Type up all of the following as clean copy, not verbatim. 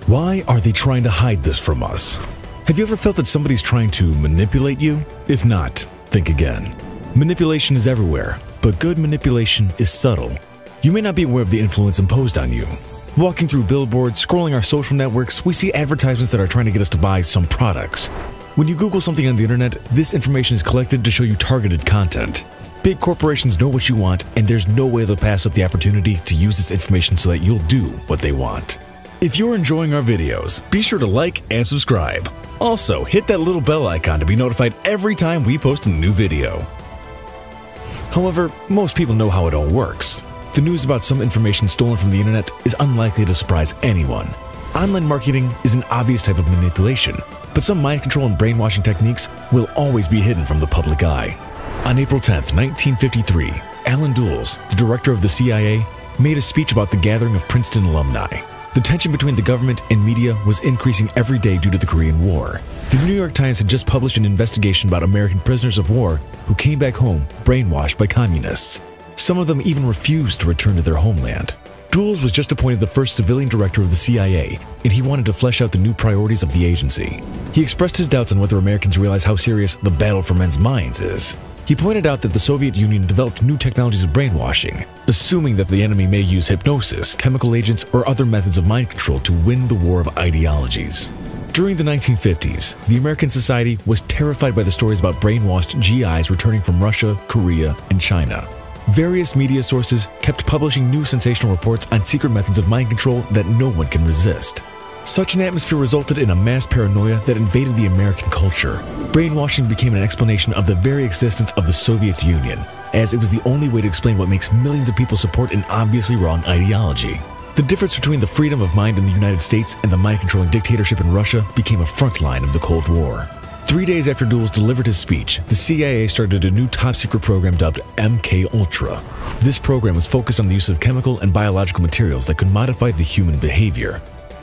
Why are they trying to hide this from us? Have you ever felt that somebody's trying to manipulate you? If not, think again. Manipulation is everywhere, but good manipulation is subtle. You may not be aware of the influence imposed on you. Walking through billboards, scrolling our social networks, we see advertisements that are trying to get us to buy some products. When you Google something on the internet, this information is collected to show you targeted content. Big corporations know what you want, and there's no way they'll pass up the opportunity to use this information so that you'll do what they want. If you're enjoying our videos, be sure to like and subscribe. Also, hit that little bell icon to be notified every time we post a new video. However, most people know how it all works. The news about some information stolen from the internet is unlikely to surprise anyone. Online marketing is an obvious type of manipulation, but some mind control and brainwashing techniques will always be hidden from the public eye. On April 10, 1953, Allen Dulles, the director of the CIA, made a speech about the gathering of Princeton alumni. The tension between the government and media was increasing every day due to the Korean War. The New York Times had just published an investigation about American prisoners of war who came back home brainwashed by communists. Some of them even refused to return to their homeland. Dulles was just appointed the first civilian director of the CIA, and he wanted to flesh out the new priorities of the agency. He expressed his doubts on whether Americans realize how serious the battle for men's minds is. He pointed out that the Soviet Union developed new technologies of brainwashing, assuming that the enemy may use hypnosis, chemical agents, or other methods of mind control to win the war of ideologies. During the 1950s, the American society was terrified by the stories about brainwashed GIs returning from Russia, Korea, and China. Various media sources kept publishing new sensational reports on secret methods of mind control that no one can resist. Such an atmosphere resulted in a mass paranoia that invaded the American culture. Brainwashing became an explanation of the very existence of the Soviet Union, as it was the only way to explain what makes millions of people support an obviously wrong ideology. The difference between the freedom of mind in the United States and the mind-controlling dictatorship in Russia became a front line of the Cold War. 3 days after Dulles delivered his speech, the CIA started a new top-secret program dubbed MK-Ultra. This program was focused on the use of chemical and biological materials that could modify the human behavior.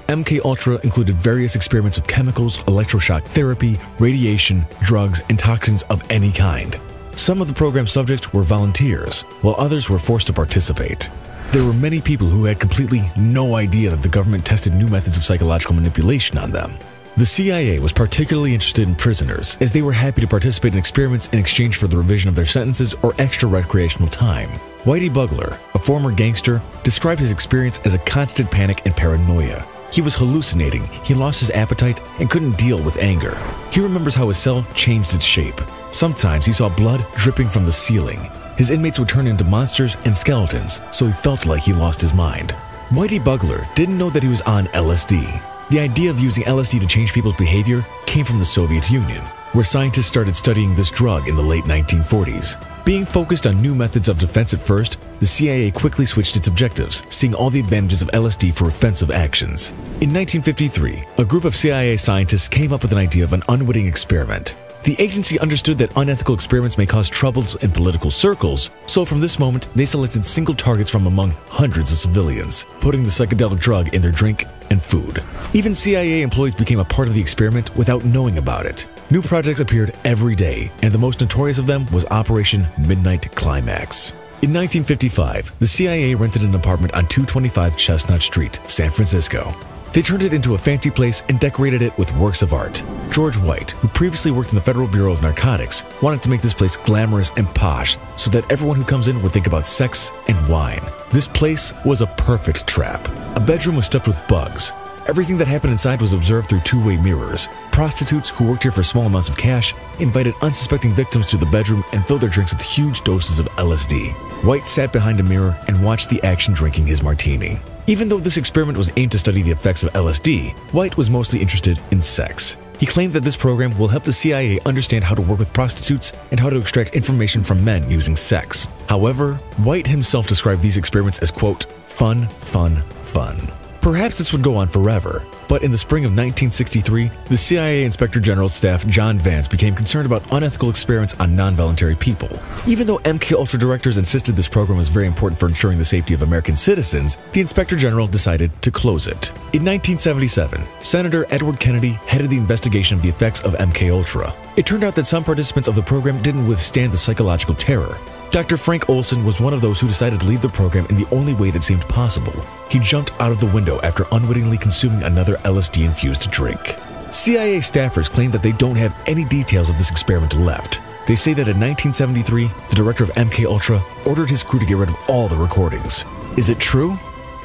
MK-Ultra included various experiments with chemicals, electroshock therapy, radiation, drugs, and toxins of any kind. Some of the program subjects were volunteers, while others were forced to participate. There were many people who had completely no idea that the government tested new methods of psychological manipulation on them. The CIA was particularly interested in prisoners, as they were happy to participate in experiments in exchange for the revision of their sentences or extra recreational time. Whitey Bugler, a former gangster, described his experience as a constant panic and paranoia. He was hallucinating, he lost his appetite, and couldn't deal with anger. He remembers how his cell changed its shape. Sometimes he saw blood dripping from the ceiling. His inmates would turn into monsters and skeletons, so he felt like he lost his mind. Whitey Bugler didn't know that he was on LSD. The idea of using LSD to change people's behavior came from the Soviet Union, where scientists started studying this drug in the late 1940s. Being focused on new methods of defense at first, the CIA quickly switched its objectives, seeing all the advantages of LSD for offensive actions. In 1953, a group of CIA scientists came up with an idea of an unwitting experiment. The agency understood that unethical experiments may cause troubles in political circles, so from this moment, they selected single targets from among hundreds of civilians, putting the psychedelic drug in their drink and food. Even CIA employees became a part of the experiment without knowing about it. New projects appeared every day, and the most notorious of them was Operation Midnight Climax. In 1955, the CIA rented an apartment on 225 Chestnut Street, San Francisco. They turned it into a fancy place and decorated it with works of art. George White, who previously worked in the Federal Bureau of Narcotics, wanted to make this place glamorous and posh so that everyone who comes in would think about sex and wine. This place was a perfect trap. A bedroom was stuffed with bugs. Everything that happened inside was observed through two-way mirrors. Prostitutes who worked here for small amounts of cash invited unsuspecting victims to the bedroom and filled their drinks with huge doses of LSD. White sat behind a mirror and watched the action drinking his martini. Even though this experiment was aimed to study the effects of LSD, White was mostly interested in sex. He claimed that this program will help the CIA understand how to work with prostitutes and how to extract information from men using sex. However, White himself described these experiments as, quote, fun, fun, fun. Perhaps this would go on forever, but in the spring of 1963, the CIA Inspector General's staff, John Vance, became concerned about unethical experiments on non-voluntary people. Even though MK-Ultra directors insisted this program was very important for ensuring the safety of American citizens, the Inspector General decided to close it. In 1977, Senator Edward Kennedy headed the investigation of the effects of MK-Ultra. It turned out that some participants of the program didn't withstand the psychological terror. Dr. Frank Olson was one of those who decided to leave the program in the only way that seemed possible. He jumped out of the window after unwittingly consuming another LSD-infused drink. CIA staffers claim that they don't have any details of this experiment left. They say that in 1973, the director of MKUltra ordered his crew to get rid of all the recordings. Is it true?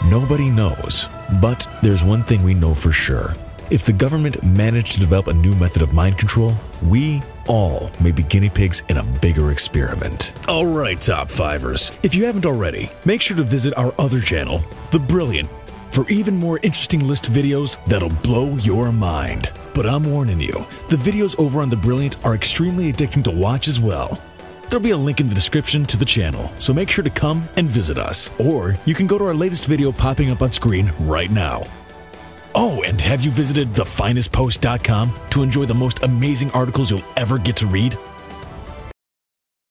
Nobody knows. But there's one thing we know for sure. If the government managed to develop a new method of mind control, we all may be guinea pigs in a bigger experiment. Alright, Top Fivers. If you haven't already, make sure to visit our other channel, The Brilliant, for even more interesting list videos that'll blow your mind. But I'm warning you, the videos over on The Brilliant are extremely addicting to watch as well. There'll be a link in the description to the channel, so make sure to come and visit us. Or you can go to our latest video popping up on screen right now. Oh, and have you visited thefinestpost.com to enjoy the most amazing articles you'll ever get to read?